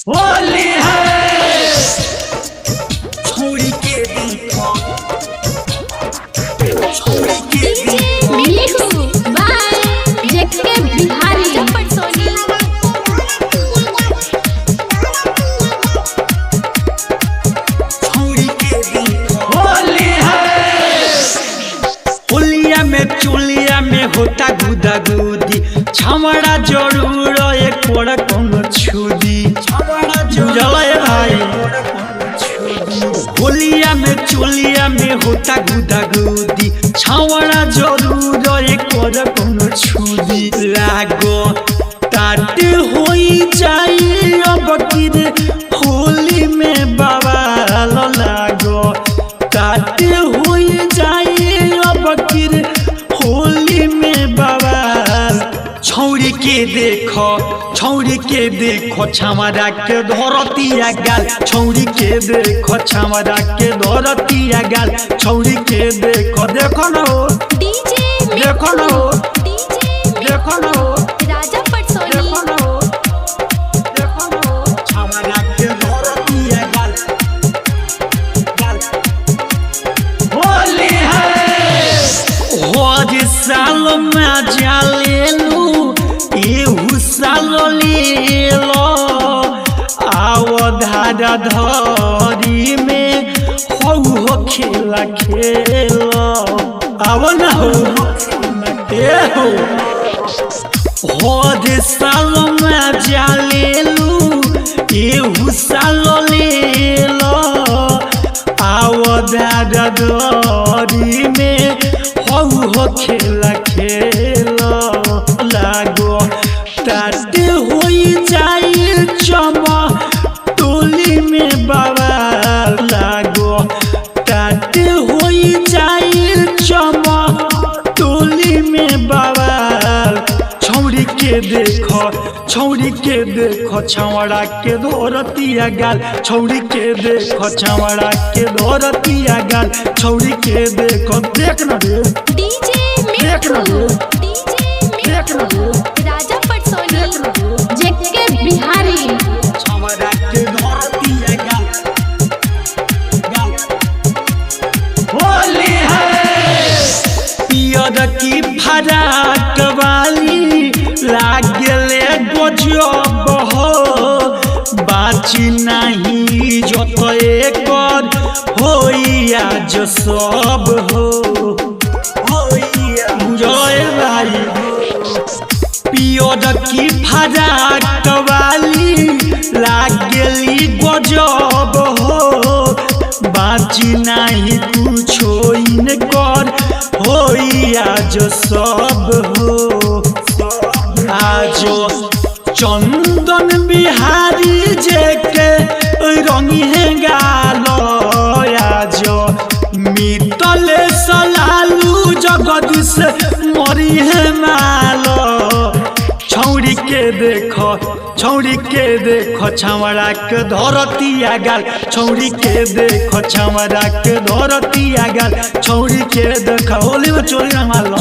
होली है छोड़ी के देखो छोड़ी के देखो मिठू बाय जेके बिहारी पटसोनी छोड़ी के देखो होली है पुलिया में चुलिया में होता गुदा गुदी छमड़ा जरूर एक कोड़ा कोनो छुदी छमड़ा जरूर भाई होलिया में चुलिया में होता गुदा गुदी छमड़ा जरूर एक कोड़ा कोनो छुदी लागो टाट होई जाई अब किद होली में बवाल लागो टाट होई जाई अब किद होली में बवाल छौड़ी के देखो छमरा के धरतिया गाल छौड़ी के देखो छमरा के धरतिया गाल छौड़ी के देखो देखो न हो डीजे देखो न हो डीजे देखो न हो राजा पटसोनी देखो न हो देखो न हो छमरा के धरतिया गाल गाल होली है हर साल में जालेलू एहू साल लेलो आओ धारा धरी में हो खेला खेलो आओ न हो ए हो हर साल में जालेलू एहू साल लेलो आओ धारा धरी में हो खेला खेलो लागो टाट होई जाई चमा टोली में बवाल लागो टाट होई जाई चमा टोली में बवाल छौड़ी के देखो छमड़ा के धरतिया गाल छौड़ी के देखो छमड़ा के धरतिया गाल छौड़ी के देखो देख न रे डीजे देख न रे देख न रे राजा पटसोनी जेके बिहारी छमड़ा के धरतिया गाल गाल होली है पियर की फराक वाली लागले गजब हो बाची नहीं जत एकर होई आज सब हो बुझे भाई पियर की फराक वाली लागली गजब हो बाची नहीं कुछो इनकर होई आज सब हो आज चंदन बिहारी जेके रंगी है गालो आज मितले सलालू जगदीश मरी है मालो छौड़ी के देखो छमड़ा के धरतिया गाल छौड़ी के देखो छमड़ा के धरतिया गाल छौड़ी के देखो होली में चोरी न मार लो।